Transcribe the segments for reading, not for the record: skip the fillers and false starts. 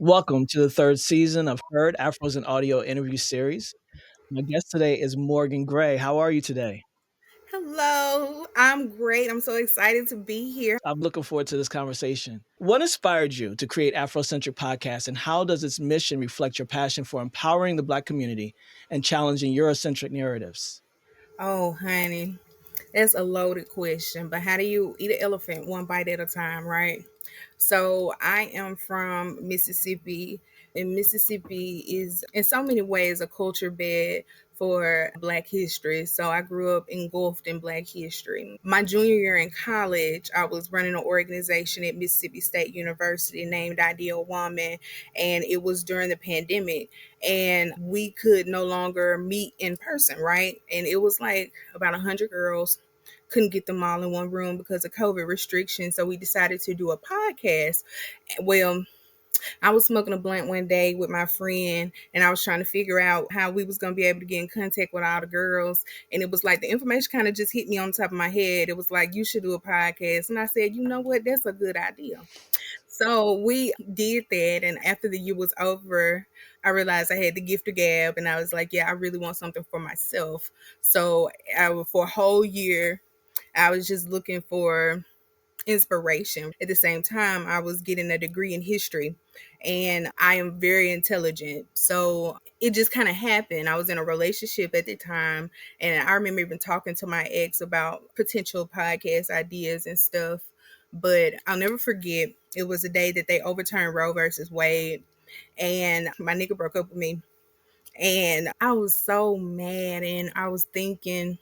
Welcome to the third season of Heard Afros and Audio interview series. My guest today is Morgan Gray. How are you today? Hello, I'm great. I'm so excited to be here. I'm looking forward to this conversation. What inspired you to create Afrocentric Podcast, and how does its mission reflect your passion for empowering the Black community and challenging Eurocentric narratives? Oh, honey, that's a loaded question, but how do you eat an elephant one bite at a time, right? So, I am from Mississippi, and Mississippi is in so many ways a culture bed for Black history. So, I grew up engulfed in Black history. My junior year in college, I was running an organization at Mississippi State University named Ideal Woman, and it was during the pandemic, and we could no longer meet in person, right? And it was like about 100 girls, couldn't get them all in one room because of COVID restrictions. So we decided to do a podcast. Well, I was smoking a blunt one day with my friend, and I was trying to figure out how we was going to be able to get in contact with all the girls. And it was like the information kind of just hit me on top of my head. It was like, you should do a podcast. And I said, you know what? That's a good idea. So we did that. And after the year was over, I realized I had the gift of gab. And I was like, yeah, I really want something for myself. So for a whole year, I was just looking for inspiration. At the same time, I was getting a degree in history, and I am very intelligent. So it just kind of happened. I was in a relationship at the time, and I remember even talking to my ex about potential podcast ideas and stuff. But I'll never forget, it was the day that they overturned Roe versus Wade, and my nigga broke up with me. And I was so mad, and I was thinking,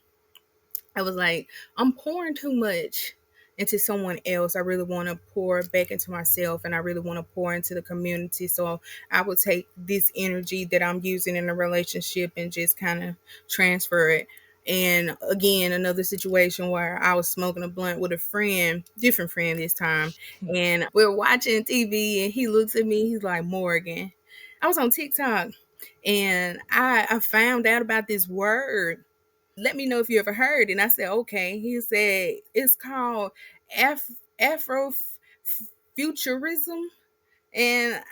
I was like, I'm pouring too much into someone else. I really want to pour back into myself, and I really want to pour into the community. So I would take this energy that I'm using in a relationship and just kind of transfer it. And again, another situation where I was smoking a blunt with a friend, different friend this time, and we were watching TV, and he looks at me, he's like, Morgan. I was on TikTok, and I found out about this word. Let me know if you ever heard. And I said, okay. He said, it's called Afrofuturism. And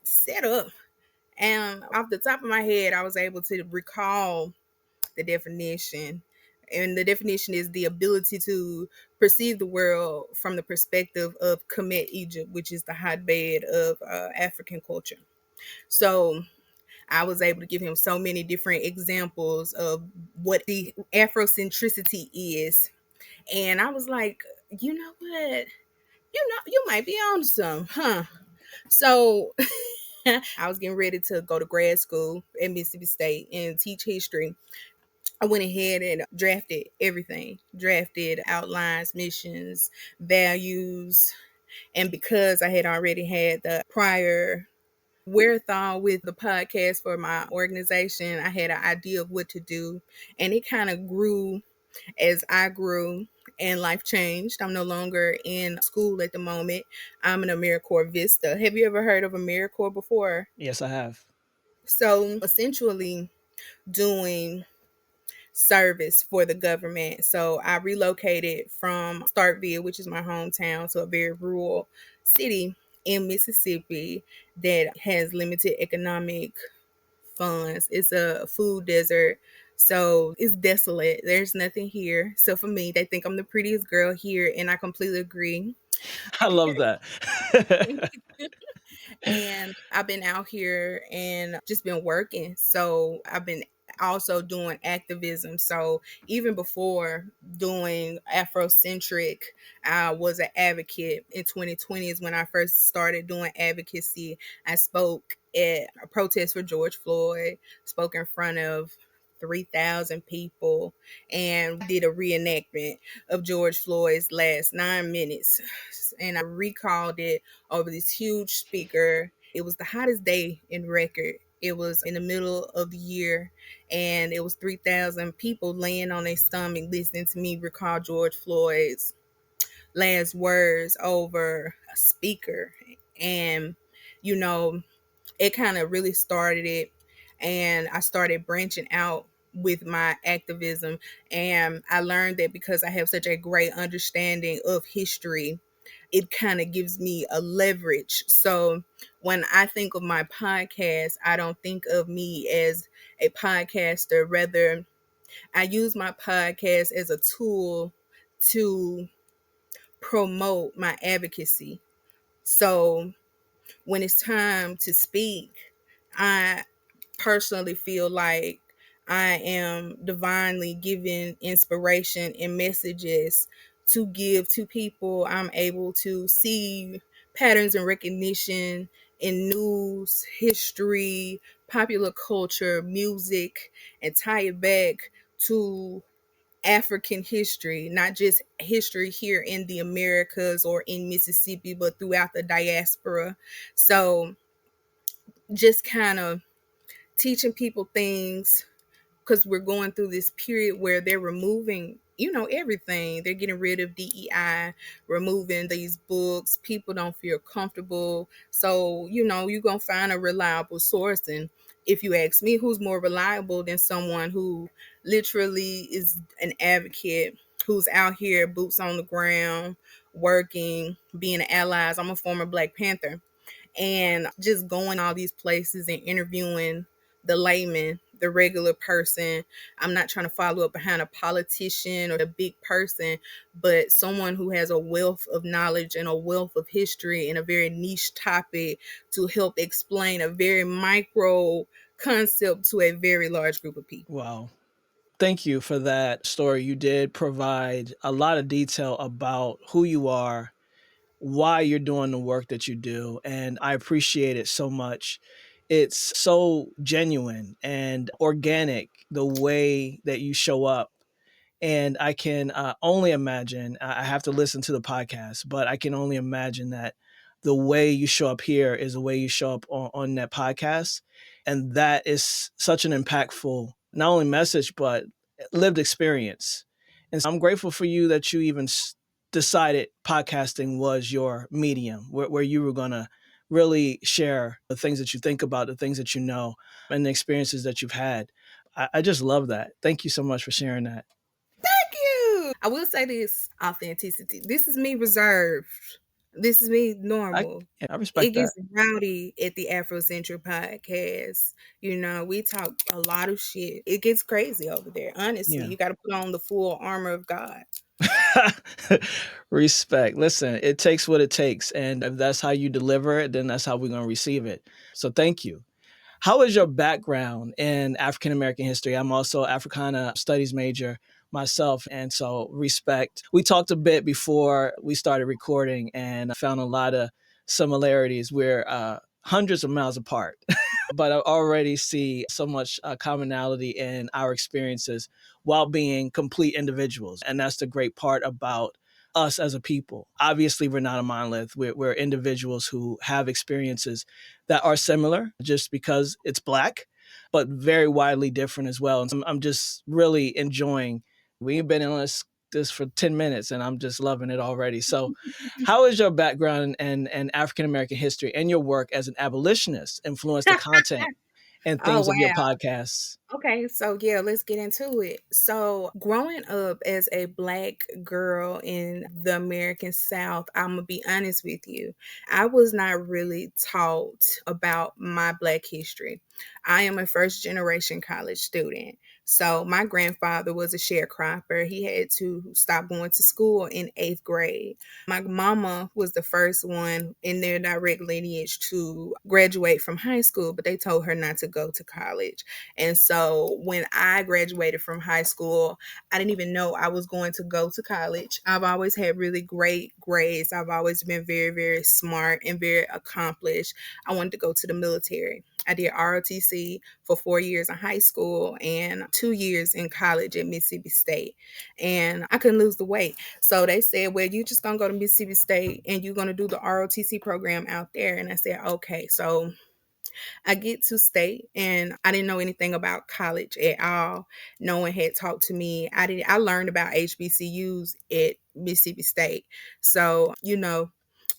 set up. And off the top of my head, I was able to recall the definition. And the definition is the ability to perceive the world from the perspective of Kemet, Egypt, which is the hotbed of African culture. So I was able to give him so many different examples of what the Afrocentricity is. And I was like, you know what? You might be on some, huh? So I was getting ready to go to grad school at Mississippi State and teach history. I went ahead and drafted outlines, missions, values. And because I had already had the prior wherewithal with the podcast for my organization, I had an idea of what to do. And it kind of grew as I grew and life changed. I'm no longer in school at the moment. I'm in AmeriCorps Vista. Have you ever heard of AmeriCorps before? Yes, I have. So essentially doing service for the government. So I relocated from Starkville, which is my hometown, to a very rural city in Mississippi that has limited economic funds. It's a food desert. So it's desolate. There's nothing here. So for me, they think I'm the prettiest girl here, and I completely agree. I love that. And I've been out here and just been working. So I've been also doing activism. So even before doing Afrocentric, I was an advocate. In 2020 is when I first started doing advocacy. I spoke at a protest for George Floyd, spoke in front of 3,000 people, and did a reenactment of George Floyd's last 9 minutes. And I recalled it over this huge speaker. It was the hottest day in record. It was in the middle of the year, and it was 3,000 people laying on their stomach listening to me recall George Floyd's last words over a speaker. And, you know, it kind of really started it. And I started branching out with my activism. And I learned that because I have such a great understanding of history, it kind of gives me a leverage. So when I think of my podcast, I don't think of me as a podcaster. Rather, I use my podcast as a tool to promote my advocacy. So when it's time to speak, I personally feel like I am divinely given inspiration and messages to give to people. I'm able to see patterns and recognition in news, history, popular culture, music, and tie it back to African history, not just history here in the Americas or in Mississippi, but throughout the diaspora. So just kind of teaching people things, because we're going through this period where they're removing, everything. They're getting rid of DEI, removing these books. People don't feel comfortable. So, you're going to find a reliable source. And if you ask me, who's more reliable than someone who literally is an advocate, who's out here, boots on the ground, working, being allies? I'm a former Black Panther, and just going all these places and interviewing the layman, the regular person. I'm not trying to follow up behind a politician or a big person, but someone who has a wealth of knowledge and a wealth of history in a very niche topic to help explain a very micro concept to a very large group of people. Wow. Thank you for that story. You did provide a lot of detail about who you are, why you're doing the work that you do, and I appreciate it so much. It's so genuine and organic the way that you show up. And I can only imagine, I have to listen to the podcast, but I can only imagine that the way you show up here is the way you show up on that podcast. And that is such an impactful, not only message, but lived experience. And so I'm grateful for you that you even decided podcasting was your medium, where you were going to really share the things that you think about, the things that you know, and the experiences that you've had. I just love that. Thank you so much for sharing that. Thank you. I will say this: authenticity. This is me reserved. This is me I normal. yeah, I It respect that. gets rowdy at the Afrocentric Podcast. We talk a lot of shit. It gets crazy over there. Honestly, Yeah. you got to put on the full armor of God. Respect. Listen, it takes what it takes. And if that's how you deliver it, then that's how we're going to receive it. So thank you. How is your background in African American history? I'm also Africana studies major myself. And so respect. We talked a bit before we started recording and I found a lot of similarities. We're hundreds of miles apart. But I already see so much commonality in our experiences while being complete individuals. And that's the great part about us as a people. Obviously, we're not a monolith. We're individuals who have experiences that are similar just because it's Black, but very widely different as well. And so I'm just really enjoying. We've been in this for 10 minutes and I'm just loving it already. So, how has your background and African American history and your work as an abolitionist influenced the content and Oh, themes of your wow. podcasts? Okay, so yeah, let's get into it. So, growing up as a Black girl in the American South, I'm gonna be honest with you, I was not really taught about my Black history. I am a first generation college student. So, my grandfather was a sharecropper. He had to stop going to school in eighth grade. My mama was the first one in their direct lineage to graduate from high school, but they told her not to go to college. And so when I graduated from high school, I didn't even know I was going to go to college. I've always had really great grades. I've always been very, very smart and very accomplished. I wanted to go to the military. I did ROTC for 4 years in high school and 2 years in college at Mississippi State. And I couldn't lose the weight. So they said, well, you just going to go to Mississippi State and you're going to do the ROTC program out there. And I said, okay. So I get to state and I didn't know anything about college at all. No one had talked to me. I learned about HBCUs at Mississippi State. So,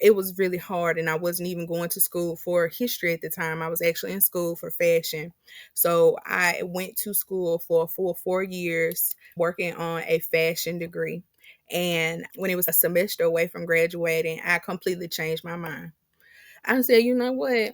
it was really hard and I wasn't even going to school for history at the time. I was actually in school for fashion. So I went to school for a full 4 years working on a fashion degree. And when it was a semester away from graduating, I completely changed my mind. I said, you know what?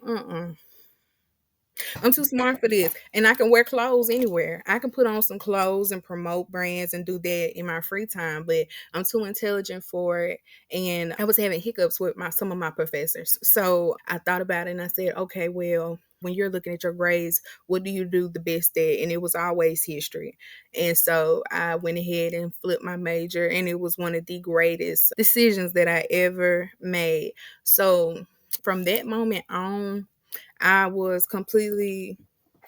I'm too smart for this. And I can wear clothes anywhere. I can put on some clothes and promote brands and do that in my free time, but I'm too intelligent for it. And I was having hiccups with some of my professors. So I thought about it and I said, okay, well, when you're looking at your grades, what do you do the best at? And it was always history. And so I went ahead and flipped my major, and it was one of the greatest decisions that I ever made. So from that moment on, I was completely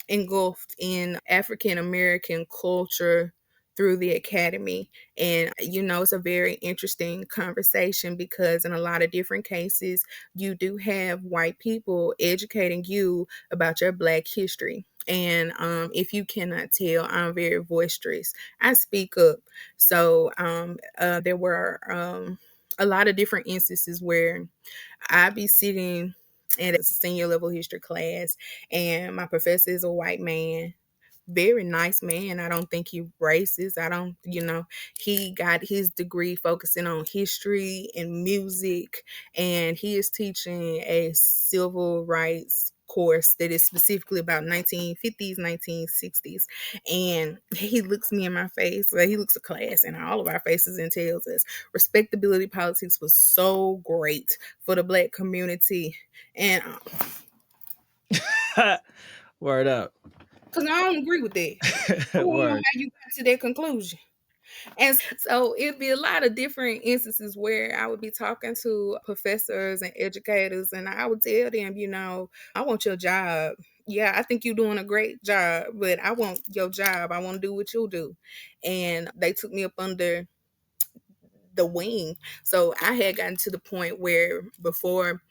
engulfed in African American culture through the academy. And, it's a very interesting conversation because, in a lot of different cases, you do have white people educating you about your Black history. And if you cannot tell, I'm very boisterous. I speak up. So there were a lot of different instances where I be sitting in a senior level history class, and my professor is a white man, very nice man. I don't think he racist. I don't, he got his degree focusing on history and music, and he is teaching a civil rights course that is specifically about 1950s, 1960s. And he looks me in my face, well, he looks a class in all of our faces and tells us respectability politics was so great for the Black community. And Word up. because I don't agree with that. I want to know Word. how you got to that conclusion. And so it'd be a lot of different instances where I would be talking to professors and educators, and I would tell them, I want your job. Yeah, I think you're doing a great job, but I want your job. I want to do what you do. And they took me up under the wing. So I had gotten to the point where before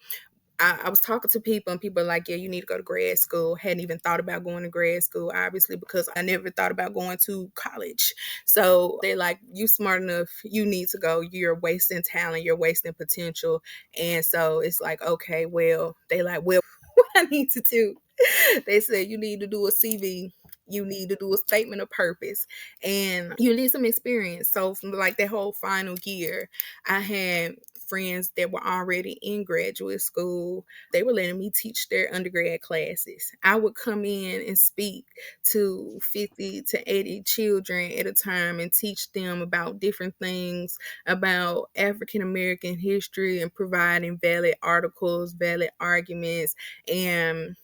I was talking to people, and people are like, yeah, you need to go to grad school. Hadn't even thought about going to grad school, obviously, because I never thought about going to college. So they're like, you smart enough, you need to go. You're wasting talent, you're wasting potential. And so it's like, okay, well, they like, well, what I need to do? They said you need to do a CV, you need to do a statement of purpose, and you need some experience. So from like that whole final year, I had friends that were already in graduate school. They were letting me teach their undergrad classes. I would come in and speak to 50 to 80 children at a time and teach them about different things about African American history and providing valid articles, valid arguments, and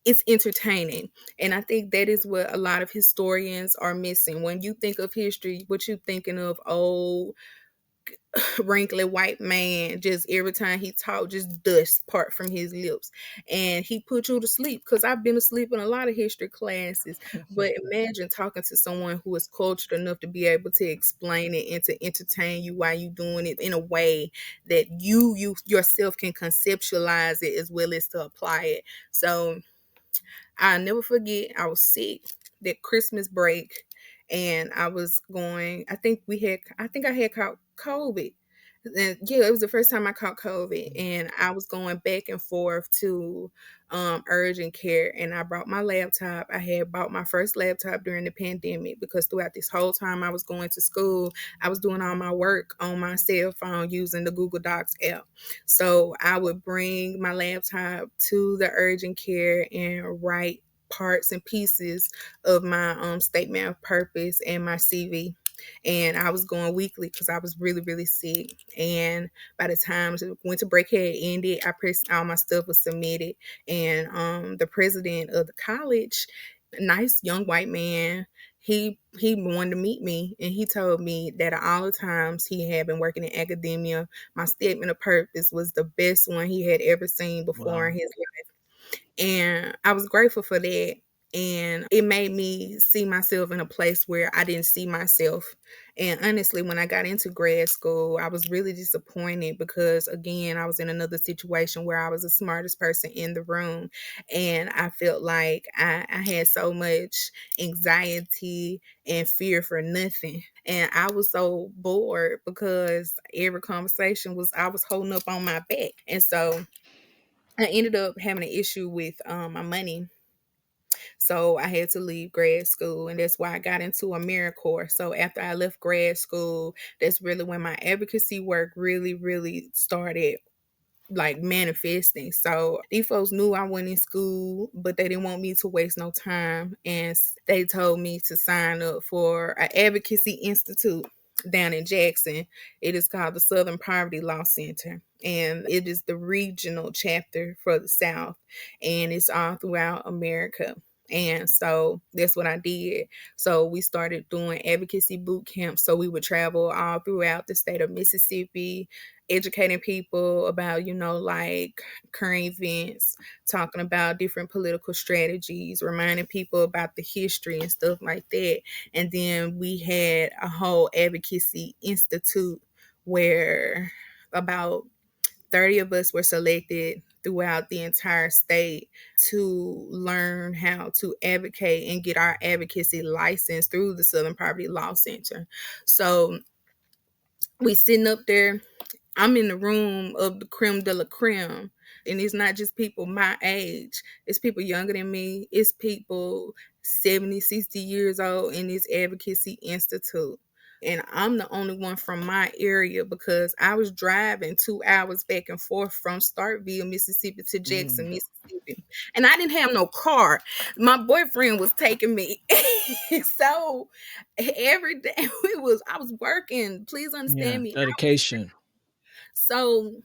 it's entertaining. And I think that is what a lot of historians are missing. When you think of history, what you thinking of? Old wrinkly white man, just every time he talked, just dust part from his lips, and he put you to sleep. Because I've been asleep in a lot of history classes, but imagine talking to someone who is cultured enough to be able to explain it and to entertain you while you doing it in a way that you yourself can conceptualize it as well as to apply it. So I'll never forget, I was sick that Christmas break, and I was going, I think I had caught COVID. And yeah, it was the first time I caught COVID, and I was going back and forth to urgent care, and I brought my laptop. I had bought my first laptop during the pandemic because throughout this whole time I was going to school, I was doing all my work on my cell phone using the Google Docs app. So I would bring my laptop to the urgent care and write parts and pieces of my statement of purpose and my CV. And I was going weekly because I was really, really sick. And by the time winter break had ended, I pressed all my stuff was submitted. And the president of the college, nice young white man, he wanted to meet me, and he told me that all the times he had been working in academia, my statement of purpose was the best one he had ever seen before Wow. in his life. And I was grateful for that. And it made me see myself in a place where I didn't see myself. And honestly, when I got into grad school, I was really disappointed because, again, I was in another situation where I was the smartest person in the room. And I felt like I had so much anxiety and fear for nothing. And I was so bored because every conversation I was holding up on my back. And so I ended up having an issue with my money. So I had to leave grad school, and that's why I got into AmeriCorps. So after I left grad school, that's really when my advocacy work really, really started like manifesting. So these folks knew I went in school, but they didn't want me to waste no time. And they told me to sign up for an advocacy institute down in Jackson. It is called the Southern Poverty Law Center. And it is the regional chapter for the South. And it's all throughout America. And so that's what I did. So we started doing advocacy boot camps. So we would travel all throughout the state of Mississippi, educating people about, like current events, talking about different political strategies, reminding people about the history and stuff like that. And then we had a whole advocacy institute where about 30 of us were selected throughout the entire state to learn how to advocate and get our advocacy license through the Southern Poverty Law Center. So we sitting up there, I'm in the room of the creme de la creme. And it's not just people my age. It's people younger than me. It's people 70, 60 years old in this Advocacy Institute. And I'm the only one from my area because I was driving 2 hours back and forth from Starkville, Mississippi to Jackson, Mississippi. And I didn't have no car. My boyfriend was taking me. So every day I was working. Please Yeah, understand me. dedication. So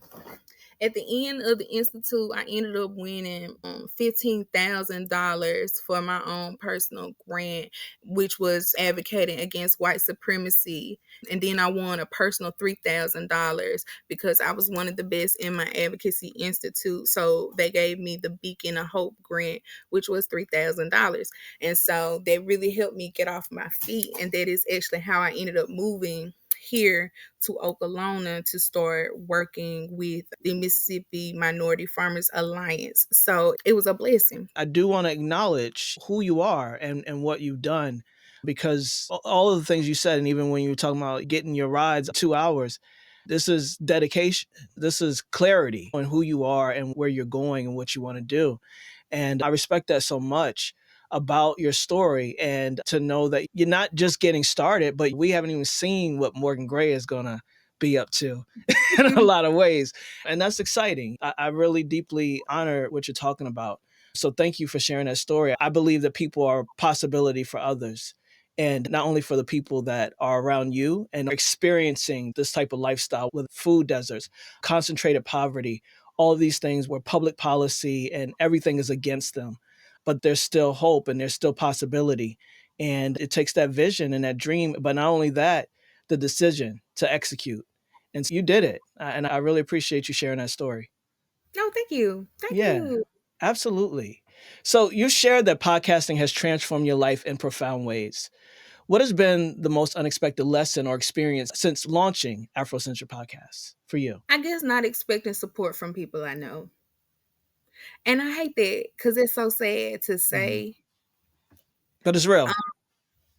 at the end of the institute, I ended up winning $15,000 for my own personal grant, which was advocating against white supremacy. And then I won a personal $3,000 because I was one of the best in my advocacy institute. So they gave me the Beacon of Hope grant, which was $3,000. And so that really helped me get off my feet. And that is actually how I ended up moving here to Oklahoma to start working with the Mississippi Minority Farmers Alliance. So it was a blessing. I do want to acknowledge who you are and what you've done, because all of the things you said, and even when you were talking about getting your rides 2 hours, this is dedication. This is clarity on who you are and where you're going and what you want to do. And I respect that so much about your story, and to know that you're not just getting started, but we haven't even seen what Morgan Gray is going to be up to in a lot of ways. And that's exciting. I really deeply honor what you're talking about. So thank you for sharing that story. I believe that people are a possibility for others. And not only for the people that are around you and are experiencing this type of lifestyle with food deserts, concentrated poverty, all of these things where public policy and everything is against them, but there's still hope and there's still possibility. And it takes that vision and that dream, but not only that, the decision to execute. And so you did it. And I really appreciate you sharing that story. No, thank you. Thank Yeah, you. absolutely. So you shared that podcasting has transformed your life in profound ways. What has been the most unexpected lesson or experience since launching Afrocentric Podcast for you? I guess not expecting support from people I know. And I hate that because it's so sad to Mhm. say. But it's real.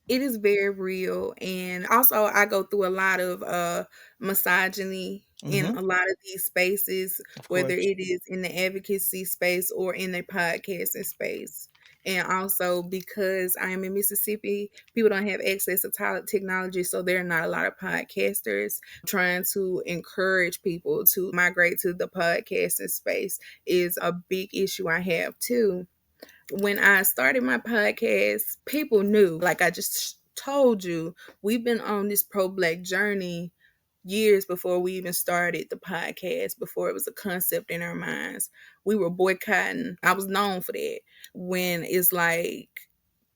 It is very real. And also I go through a lot of misogyny in Hmm. a lot of these spaces, Of whether course. it is in the advocacy space or in the podcasting space. And also because I am in Mississippi, people don't have access to technology, so there are not a lot of podcasters. Trying to encourage people to migrate to the podcasting space is a big issue I have too. When I started my podcast, people knew, like I just told you, we've been on this pro Black journey years before we even started the podcast, before it was a concept in our minds. We were boycotting. I was known for that. When it's like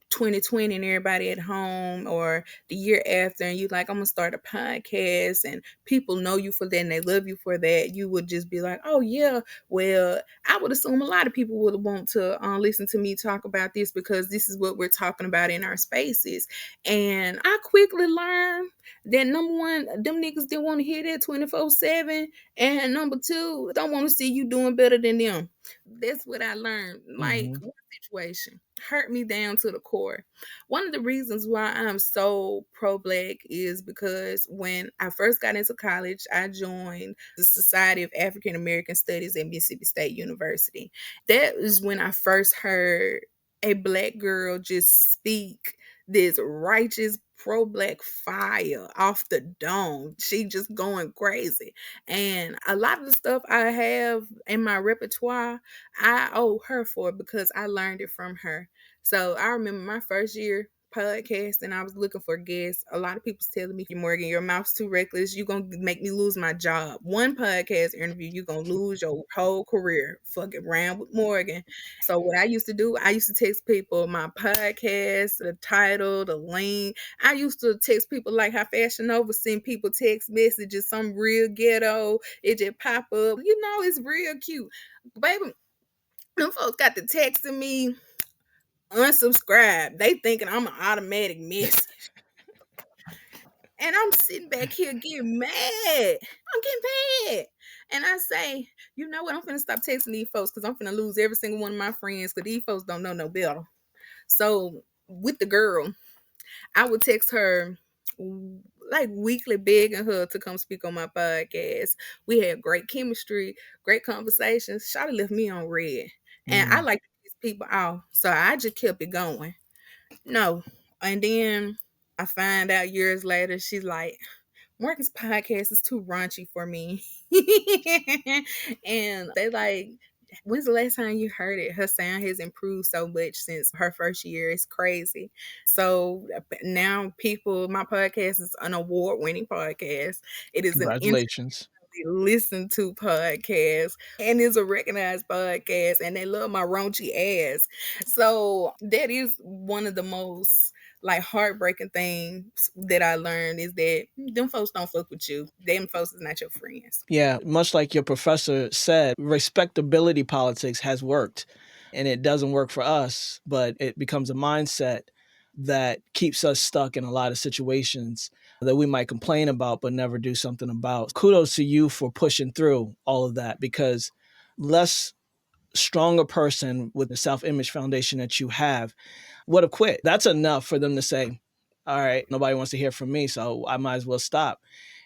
2020 and everybody at home, or the year after, and you like, I'm gonna start a podcast, and people know you for that and they love you for that, you would just be like, oh yeah, well, I would assume a lot of people would want to listen to me talk about this because this is what we're talking about in our spaces. And I quickly learned that number one, them niggas didn't want to hear that 24/7, and number two, don't want to see you doing better than them. That's what I learned. Like, Hmm. one situation hurt me down to the core. One of the reasons why I'm so pro Black is because when I first got into college, I joined the Society of African American Studies at Mississippi State University. That is when I first heard a Black girl just speak this righteous pro-black fire off the dome. She just going crazy. And a lot of the stuff I have in my repertoire, I owe her for because I learned it from her. So I remember my first year podcast and I was looking for guests. A lot of people's telling me, Morgan, your mouth's too reckless. You're going to make me lose my job. One podcast interview, you're going to lose your whole career. Fucking around with Morgan. So what I used to do, I used to text people my podcast, the title, the link. I used to text people like how Fashion Nova send people text messages, some real ghetto. It just pop up. It's real cute. Baby, them folks got to texting me, unsubscribe. They thinking I'm an automatic message. And I'm sitting back here getting mad. I'm getting mad. And I say, you know what? I'm finna stop texting these folks because I'm finna lose every single one of my friends because these folks don't know no better. So with the girl, I would text her like weekly begging her to come speak on my podcast. We had great chemistry, great conversations. Shawty left me on red. And I like to piss people off. So I just kept it going. No. And then I find out years later, she's like, Morgan's podcast is too raunchy for me. And they like, when's the last time you heard it? Her sound has improved so much since her first year. It's crazy. So now my podcast is an award-winning podcast. It is an Congratulations. listen to podcast and it's a recognized podcast and they love my raunchy ass. So that is one of the most like heartbreaking things that I learned is that them folks don't fuck with you. Them folks is not your friends. Yeah, much like your professor said, respectability politics has worked and it doesn't work for us, but it becomes a mindset that keeps us stuck in a lot of situations that we might complain about but never do something about. Kudos to you for pushing through all of that because less stronger person with the self-image foundation that you have would have quit. That's enough for them to say, all right, nobody wants to hear from me, so I might as well stop.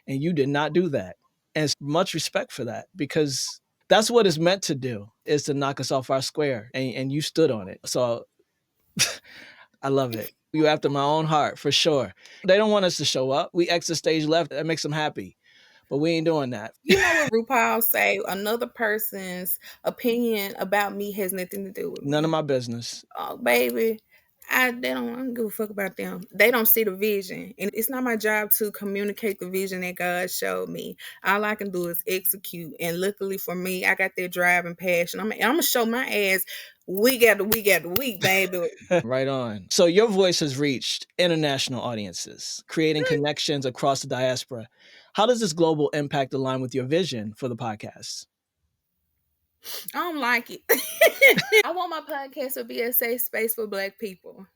And you did not do that. And much respect for that because that's what it's meant to do is to knock us off our square and you stood on it. So I love it. You after my own heart for sure. They don't want us to show up. We exit stage left. That makes them happy. But we ain't doing that. You know what RuPaul say? Another person's opinion about me has nothing to do with me. None of my business. Oh, baby. I don't give a fuck about them. They don't see the vision. And it's not my job to communicate the vision that God showed me. All I can do is execute. And luckily for me, I got that drive and passion. I'm going to show my ass week after week after week, baby. Right on. So your voice has reached international audiences, creating connections across the diaspora. How does this global impact align with your vision for the podcast? I don't like it. I want my podcast to be a safe space for Black people.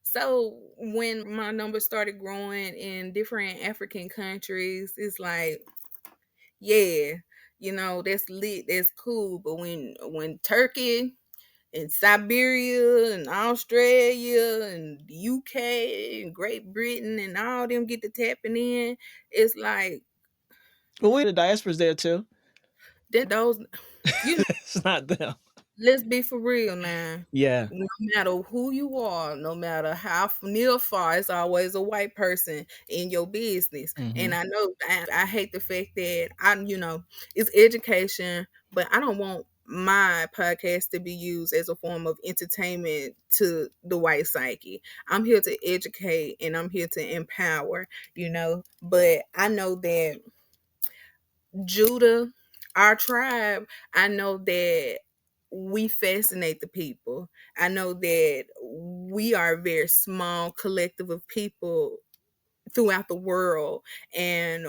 So when my numbers started growing in different African countries, it's like, yeah, that's lit, that's cool. But when Turkey and Siberia and Australia and the UK and Great Britain and all them get to tapping in, it's like, well, the diaspora's there too. Those, it's not them. Let's be for real now. Yeah. No matter who you are, no matter how near or far, it's always a white person in your business. Mm-hmm. And I know I hate the fact that it's education, but I don't want my podcast to be used as a form of entertainment to the white psyche. I'm here to educate and I'm here to empower, but I know that Judah, our tribe, I know that we fascinate the people. I know that we are a very small collective of people throughout the world, and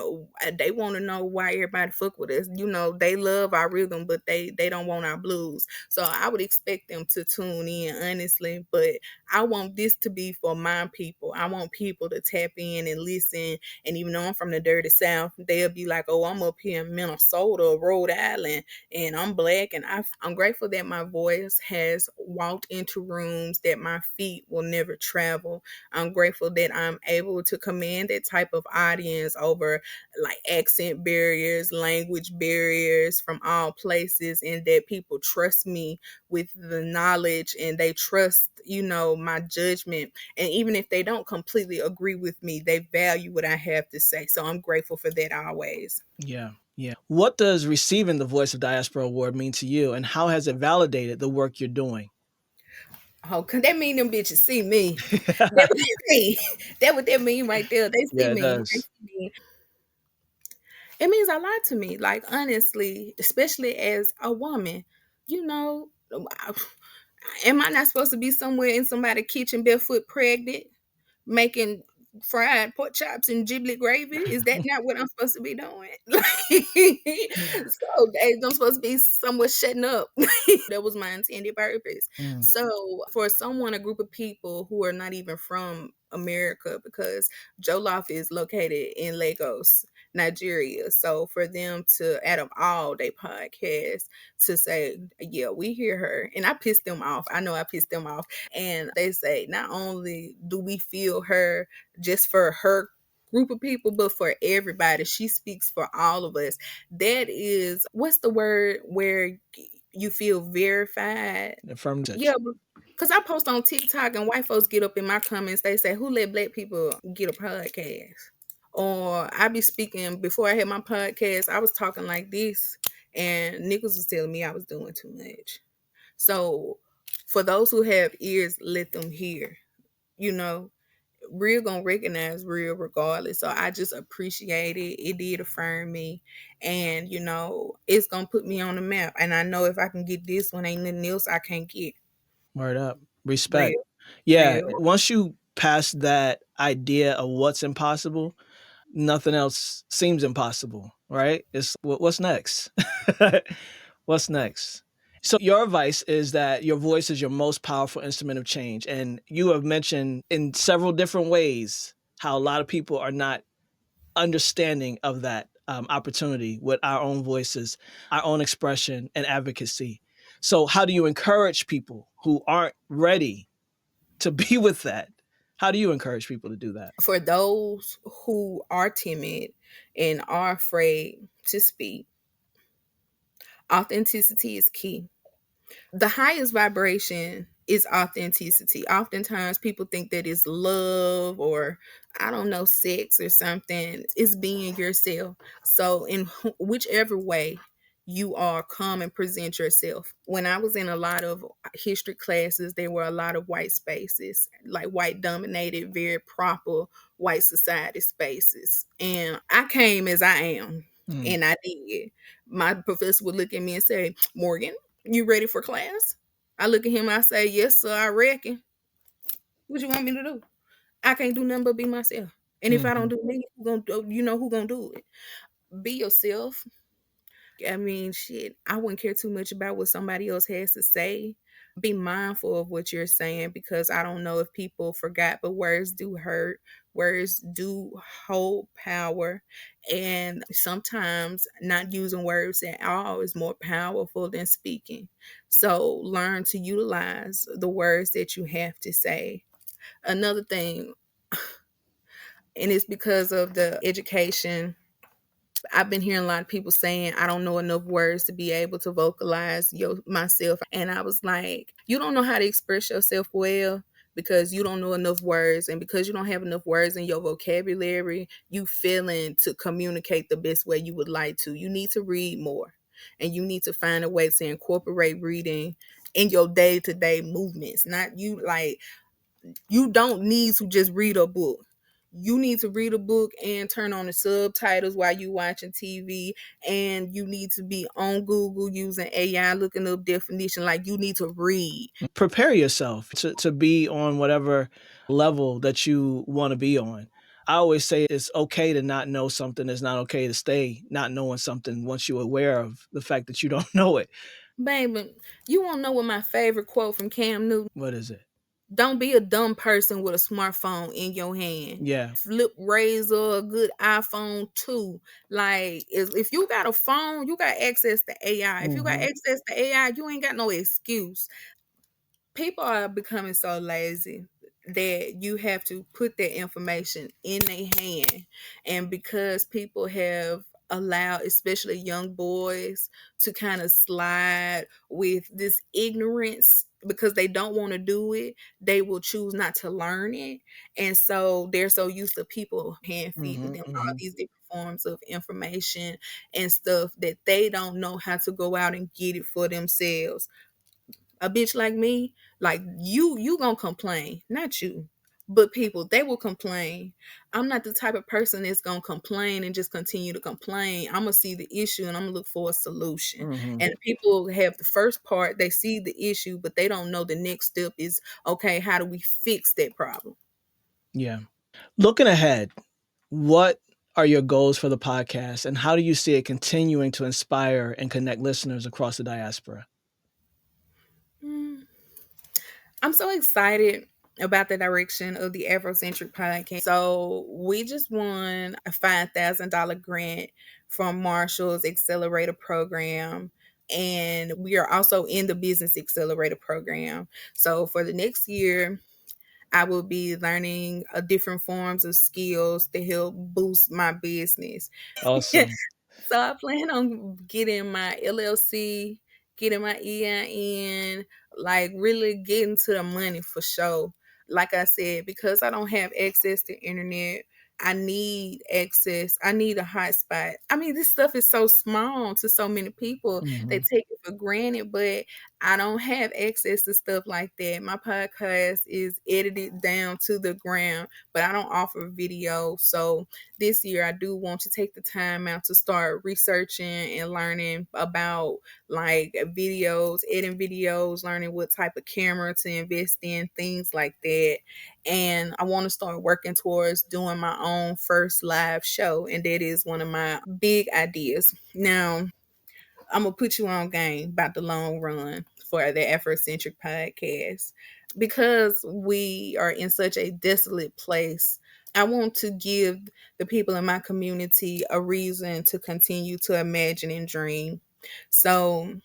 they want to know why everybody fuck with us. They love our rhythm, but they don't want our blues. So I would expect them to tune in, honestly, but I want this to be for my people. I want people to tap in and listen. And even though I'm from the dirty South, they'll be like, oh, I'm up here in Minnesota, Rhode Island, and I'm Black, and I'm grateful that my voice has walked into rooms that my feet will never travel. I'm grateful that I'm able to commit command that type of audience over like accent barriers, language barriers from all places, and that people trust me with the knowledge and they trust, my judgment. And even if they don't completely agree with me, they value what I have to say. So I'm grateful for that always. Yeah. Yeah. What does receiving the Voice of Diaspora Award mean to you, and how has it validated the work you're doing? Oh, cause that mean them bitches see me. That what that mean. That what that mean right there. They see Yeah, it me. They does. see me. It means a lot to me. Like honestly, especially as a woman, you know, am I not supposed to be somewhere in somebody's kitchen barefoot pregnant? Making fried pork chops and giblet gravy? Is that not what I'm supposed to be doing? So I'm supposed to be somewhere shutting up. That was my intended purpose. Mm. So for someone, a group of people who are not even from America, because Jollof is located in Lagos, Nigeria. So for them to, out of all their podcasts, to say, yeah, we hear her. And I pissed them off. I know I pissed them off. And they say, not only do we feel her just for her group of people, but for everybody. She speaks for all of us. That is, what's the word where you feel verified? From Yeah, because I post on TikTok and white folks get up in my comments. They say, who let black people get a podcast? Or I be speaking before I had my podcast, I was talking like this, and niggas was telling me I was doing too much. So for those who have ears, let them hear. You know, real gonna recognize real regardless. So I just appreciate it. It did affirm me. And it's gonna put me on the map. And I know if I can get this one, ain't nothing else I can't get. Word up. Respect. Real, Yeah. real. Once you pass that idea of what's impossible, nothing else seems impossible, right? It's what's next? What's next? So, your advice is that your voice is your most powerful instrument of change. And you have mentioned in several different ways how a lot of people are not understanding of that opportunity with our own voices, our own expression, and advocacy. So, how do you encourage people who aren't ready to be with that? How do you encourage people to do that? For those who are timid and are afraid to speak, authenticity is key. The highest vibration is authenticity. Oftentimes people think that it's love or I don't know, sex or something. It's being yourself. So in whichever way you are, come and present yourself. When I was in a lot of history classes, there were a lot of white spaces, like white dominated, very proper white society spaces. And I came as I am. Mm. And I did. My professor would look at me and say, Morgan, you ready for class? I look at him, I say, yes, sir, I reckon. What you want me to do? I can't do nothing but be myself. And if I don't Mhm. do me, who gonna do, who gonna do it? Be yourself. I mean, shit, I wouldn't care too much about what somebody else has to say. Be mindful of what you're saying, because I don't know if people forgot, but words do hurt. Words do hold power. And sometimes not using words at all is more powerful than speaking. So learn to utilize the words that you have to say. Another thing, and it's because of the education, I've been hearing a lot of people saying I don't know enough words to be able to vocalize myself. And I was like, you don't know how to express yourself well because you don't know enough words. And because you don't have enough words in your vocabulary, you failing to communicate the best way you would like to. You need to read more, and you need to find a way to incorporate reading in your day-to-day movements. Not you like, you don't need to just read a book. You need to read a book and turn on the subtitles while you watching TV. And you need to be on Google using AI, looking up definition. Like, you need to read. Prepare yourself to be on whatever level that you want to be on. I always say it's okay to not know something. It's not okay to stay not knowing something once you're aware of the fact that you don't know it. Baby, you won't know what my favorite quote from Cam Newton. What is it? Don't be a dumb person with a smartphone in your hand. Yeah. Flip Razor, a good iPhone too. Like, if you got a phone, you got access to AI. If you got Mhm. access to AI, you ain't got no excuse. People are becoming so lazy. that you have to put that information in their hand. And because people have allowed, especially young boys, to kind of slide with this ignorance because they don't want to do it, they will choose not to learn it. And so they're so used to people hand feeding Hmm. them all Hmm. these different forms of information and stuff that they don't know how to go out and get it for themselves. A bitch like me, like you gonna complain, not you, but people, they will complain. I'm not the type of person that's gonna complain and just continue to complain. I'm gonna see the issue and I'm gonna look for a solution. Hmm. And people have the first part, they see the issue, but they don't know the next step is, okay, how do we fix that problem? Yeah. Looking ahead, what are your goals for the podcast and how do you see it continuing to inspire and connect listeners across the diaspora? Mm, I'm so excited about the direction of the Afrocentric Podcast. So we just won a $5,000 grant from Marshall's Accelerator Program. And we are also in the Business Accelerator Program. So for the next year, I will be learning different forms of skills to help boost my business. Awesome. So I plan on getting my LLC, getting my EIN, like really getting to the money for sure. Like I said, because I don't have access to internet, I need access. I need a hotspot. I mean, this stuff is so small to so many people. They Hmm. take it for granted, but I don't have access to stuff like that. My podcast is edited down to the ground, but I don't offer video. So this year I do want to take the time out to start researching and learning about like videos, editing videos, learning what type of camera to invest in, things like that. And I want to start working towards doing my own first live show. And that is one of my big ideas. Now, I'm gonna put you on game about the long run for the Afrocentric podcast. Because we are in such a desolate place, I want to give the people in my community a reason to continue to imagine and dream. So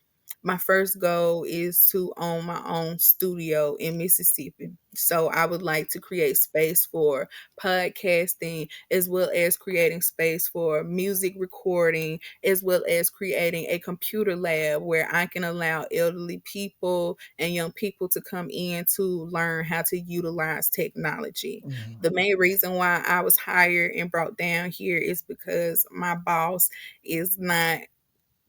my first goal is to own my own studio in Mississippi. So I would like to create space for podcasting as well as creating space for music recording as well as creating a computer lab where I can allow elderly people and young people to come in to learn how to utilize technology. Hmm. The main reason why I was hired and brought down here is because my boss is not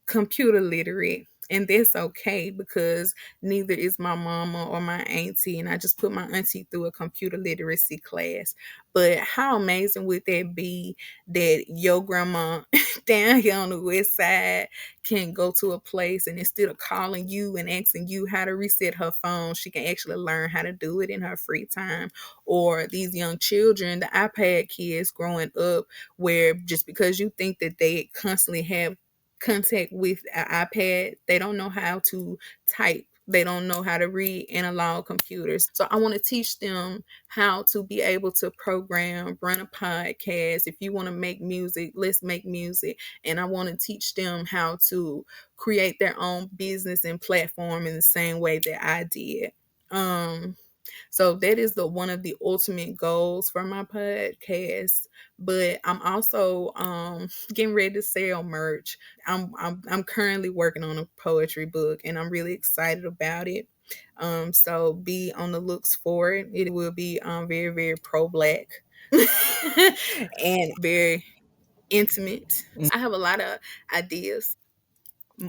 computer literate. And that's okay because neither is my mama or my auntie. And I just put my auntie through a computer literacy class. But how amazing would that be that your grandma down here on the west side can go to a place and instead of calling you and asking you how to reset her phone, she can actually learn how to do it in her free time. Or these young children, the iPad kids growing up, where just because you think that they constantly have contact with an iPad, they don't know how to type. They don't know how to read analog computers. So I want to teach them how to be able to program, run a podcast. If you want to make music, let's make music. And I want to teach them how to create their own business and platform in the same way that I did. Um, so that is the one of the ultimate goals for my podcast. But I'm also getting ready to sell merch. I'm currently working on a poetry book and I'm really excited about it. So be on the looks for it. It will be very, very pro black and very intimate. I have a lot of ideas.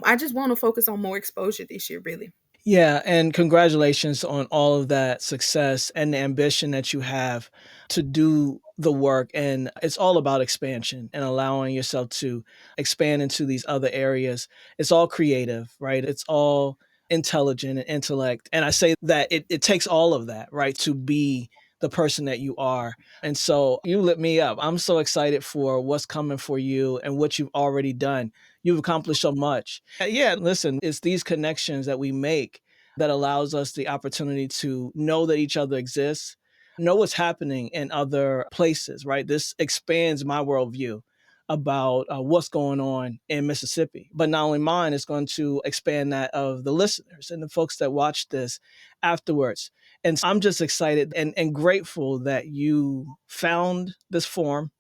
I just want to focus on more exposure this year, really. Yeah, and congratulations on all of that success and the ambition that you have to do the work. And it's all about expansion and allowing yourself to expand into these other areas. It's all creative, right? It's all intelligent and intellect. And I say that it takes all of that, right, to be the person that you are. And so you lit me up. I'm so excited for what's coming for you and what you've already done. You've accomplished so much. Yeah, listen, it's these connections that we make that allows us the opportunity to know that each other exists, know what's happening in other places, right? This expands my worldview about what's going on in Mississippi. But not only mine, it's going to expand that of the listeners and the folks that watch this afterwards. And I'm just excited and grateful that you found this forum,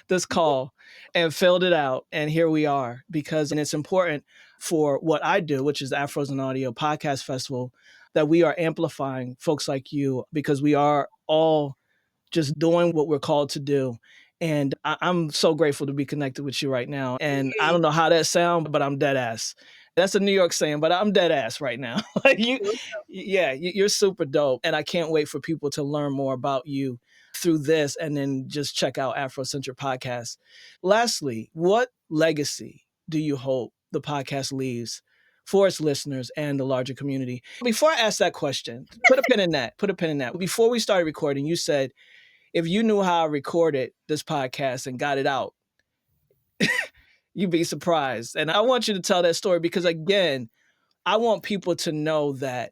this call, and filled it out. And here we are, because and it's important for what I do, which is the Afros and Audio Podcast Festival, that we are amplifying folks like you, because we are all just doing what we're called to do. And I'm so grateful to be connected with you right now. And I don't know how that sounds, but I'm dead ass. That's a New York saying, but I'm dead ass right now. Like you, yeah, you're super dope. And I can't wait for people to learn more about you through this, and then just check out Afrocentric Podcast. Lastly, what legacy do you hope the podcast leaves for its listeners and the larger community? Before I ask that question, put a pin in that. Put a pin in that. Before we started recording, you said, if you knew how I recorded this podcast and got it out, you'd be surprised. And I want you to tell that story, because again, I want people to know that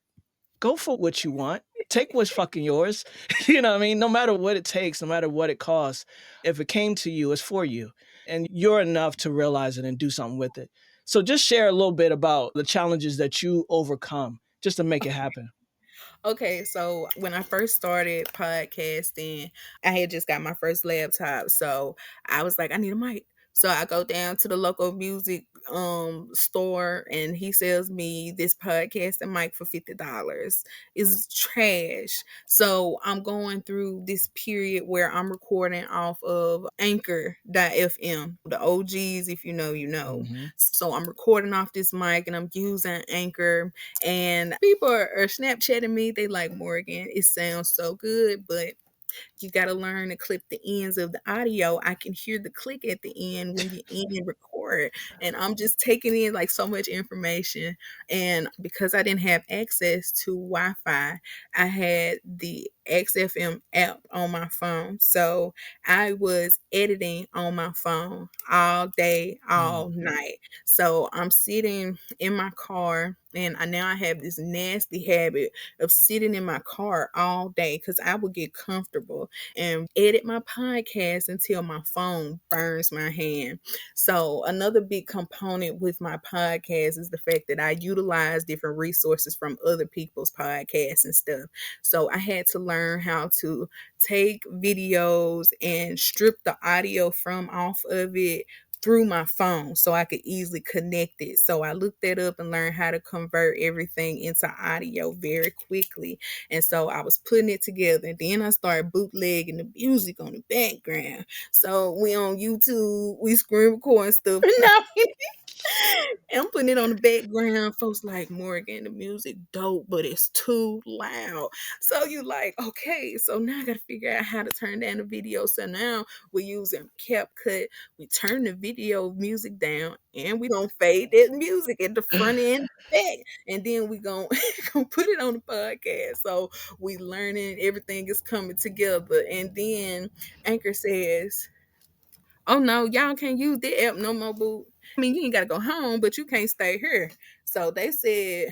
go for what you want. Take what's fucking yours. You know what I mean? No matter what it takes, no matter what it costs, if it came to you, it's for you. And you're enough to realize it and do something with it. So just share a little bit about the challenges that you overcome just to make it happen. Okay, so when I first started podcasting, I had just got my first laptop. So I was like, I need a mic. So I go down to the local music store, and he sells me this podcasting mic for $50. It's trash. So I'm going through this period where I'm recording off of Anchor.fm. The OGs, if you know, you know. Mm-hmm. So I'm recording off this mic and I'm using Anchor, and people are Snapchatting me. They like, Morgan, it sounds so good, but you got to learn to clip the ends of the audio. I can hear the click at the end when you end and record. And I'm just taking in like so much information. And because I didn't have access to Wi-Fi, I had the XFM app on my phone. So I was editing on my phone all day, all night. So I'm sitting in my car, and now I have this nasty habit of sitting in my car all day, because I would get comfortable and edit my podcast until my phone burns my hand. So another big component with my podcast is the fact that I utilize different resources from other people's podcasts and stuff. So I had to learn how to take videos and strip the audio from off of it through my phone so I could easily connect it. So I looked that up and learned how to convert everything into audio very quickly. And so I was putting it together. And then I started bootlegging the music on the background. So we on YouTube, we screen recording stuff. I'm putting it on the background. Folks like, Morgan, the music dope, but it's too loud. So you like, okay, so now I got to figure out how to turn down the video. So now we're using CapCut. We turn the video music down, and we gonna fade that music at the front end back, and then we gonna put it on the podcast. So we learning, everything is coming together. And then Anchor says, oh no, y'all can't use the app no more, boo. I mean, you ain't gotta go home, but you can't stay here. So they said,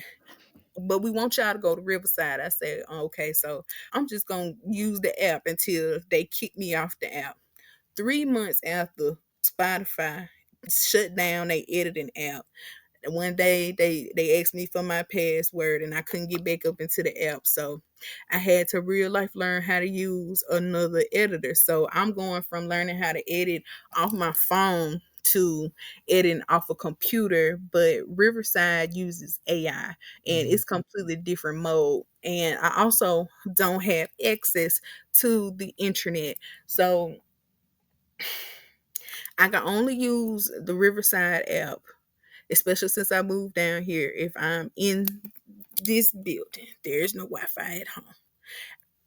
but we want y'all to go to Riverside. I said, okay, so I'm just gonna use the app until they kick me off the app. 3 months after Spotify shut down they editing app, one day they asked me for my password, and I couldn't get back up into the app. So I had to real life learn how to use another editor. So I'm going from learning how to edit off my phone to editing off a computer, but Riverside uses AI, and it's completely different mode. And I also don't have access to the internet. So I can only use the Riverside app, especially since I moved down here. If I'm in this building, there's no Wi-Fi at home.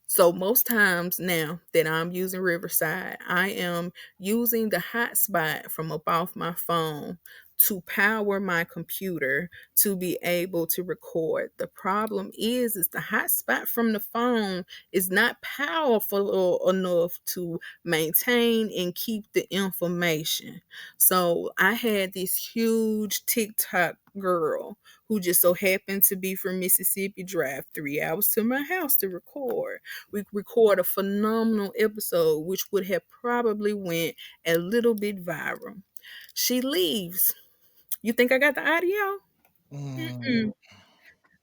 So most times now that I'm using Riverside, I am using the hotspot from up off my phone to power my computer to be able to record. The problem is the hotspot from the phone is not powerful enough to maintain and keep the information. So I had this huge TikTok girl who just so happened to be from Mississippi drive 3 hours to my house to record. We record a phenomenal episode, which would have probably went a little bit viral. She leaves. You think I got the audio? Mm, Mm-mm.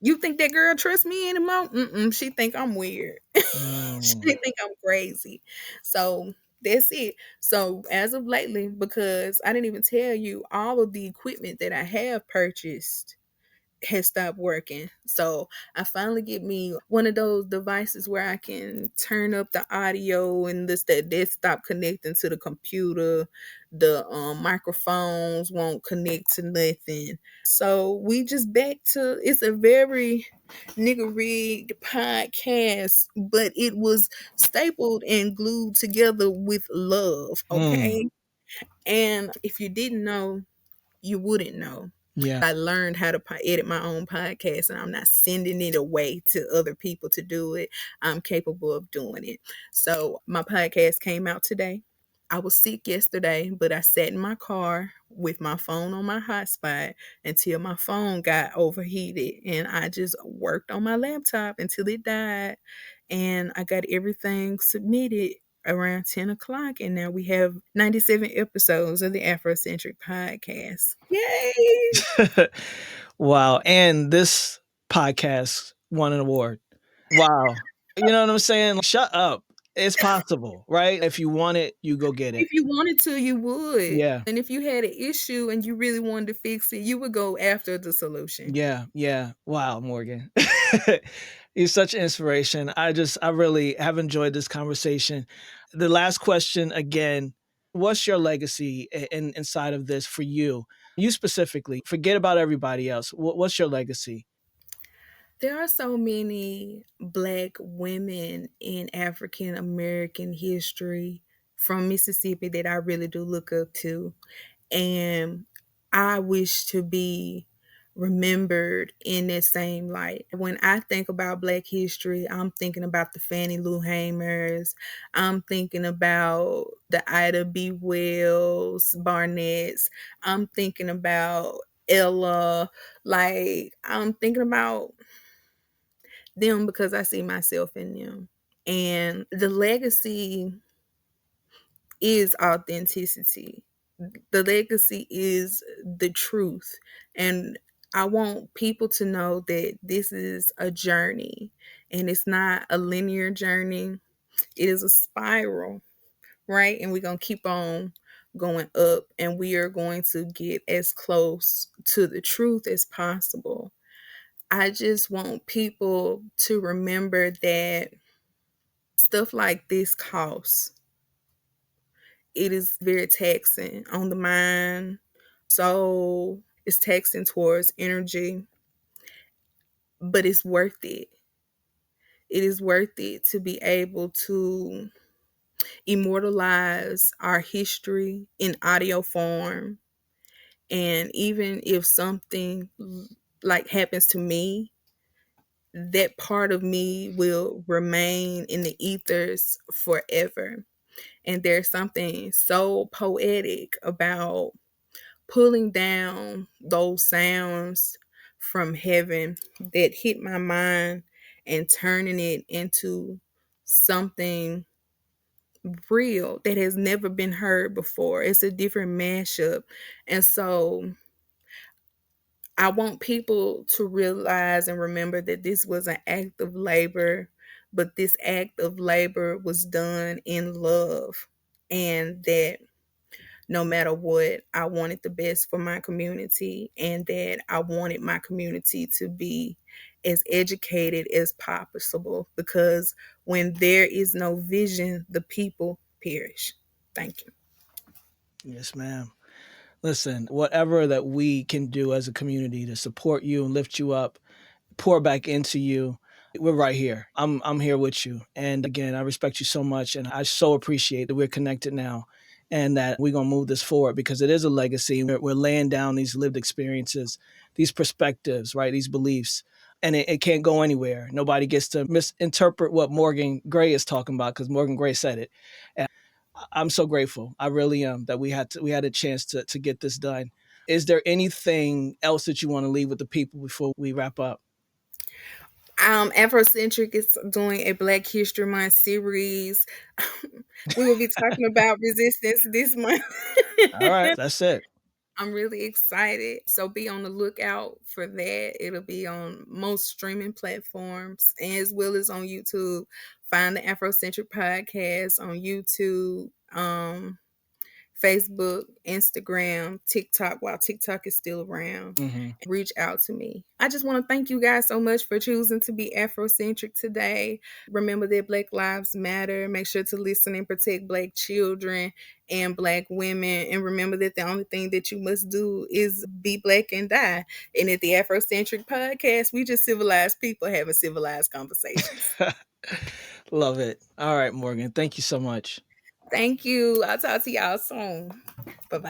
You think that girl trusts me anymore? Mm-mm. She think I'm weird. She mm, think I'm crazy. So that's it. So as of lately, because I didn't even tell you all of the equipment that I have purchased has stopped working. So I finally get me one of those devices where I can turn up the audio and this that stop connecting to the computer. The microphones won't connect to nothing. So we just back to it's a very nigga rigged podcast, but it was stapled and glued together with love, mm. okay? And if you didn't know, you wouldn't know. Yeah. I learned how to edit my own podcast, and I'm not sending it away to other people to do it. I'm capable of doing it. So my podcast came out today. I was sick yesterday, but I sat in my car with my phone on my hotspot until my phone got overheated, and I just worked on my laptop until it died, and I got everything submitted around 10 o'clock, and now we have 97 episodes of the Afrocentric Podcast. Yay! Wow. And this podcast won an award. Wow. You know what I'm saying? Shut up. It's possible, right? If you want it, you go get it. If you wanted to, you would. Yeah. And if you had an issue and you really wanted to fix it, you would go after the solution. Yeah. Yeah. Wow, Morgan. You're such an inspiration. I really have enjoyed this conversation. The last question again, what's your legacy inside of this for you? You specifically, forget about everybody else. What's your legacy? There are so many Black women in African American history from Mississippi that I really do look up to. And I wish to be remembered in that same light. When I think about Black history, I'm thinking about the Fannie Lou Hamers. I'm thinking about the Ida B. Wells Barnetts. I'm thinking about Ella. Like, I'm thinking about them because I see myself in them. And the legacy is authenticity. The legacy is the truth. And I want people to know that this is a journey and it's not a linear journey. It is a spiral, right? And we're going to keep on going up and we are going to get as close to the truth as possible. I just want people to remember that stuff like this costs. It is very taxing on the mind. So it's taxing towards energy, but it's worth it. It is worth it to be able to immortalize our history in audio form. And even if something like happens to me, that part of me will remain in the ethers forever. And there's something so poetic about pulling down those sounds from heaven that hit my mind and turning it into something real that has never been heard before. It's a different mashup. And so I want people to realize and remember that this was an act of labor, but this act of labor was done in love. And that no matter what, I wanted the best for my community and that I wanted my community to be as educated as possible because when there is no vision, the people perish. Thank you. Yes, ma'am. Listen, whatever that we can do as a community to support you and lift you up, pour back into you, we're right here. I'm here with you. And again, I respect you so much and I so appreciate that we're connected now and that we're going to move this forward because it is a legacy. We're laying down these lived experiences, these perspectives, right? These beliefs. And it can't go anywhere. Nobody gets to misinterpret what Morgan Gray is talking about because Morgan Gray said it. And I'm so grateful. I really am that we had a chance to get this done. Is there anything else that you want to leave with the people before we wrap up? Afrocentric is doing a Black History Month series. We will be talking about resistance this month. All right, that's it. I'm really excited. So be on the lookout for that. It'll be on most streaming platforms as well as on YouTube. Find the Afrocentric Podcast on YouTube, Facebook, Instagram, TikTok, while TikTok is still around. Mm-hmm. Reach out to me. I just want to thank you guys so much for choosing to be Afrocentric today. Remember that Black Lives Matter. Make sure to listen and protect Black children and Black women. And remember that the only thing that you must do is be Black and die. And at the Afrocentric Podcast, we just civilized people having civilized conversations. Love it. All right, Morgan. Thank you so much. Thank you. I'll talk to y'all soon.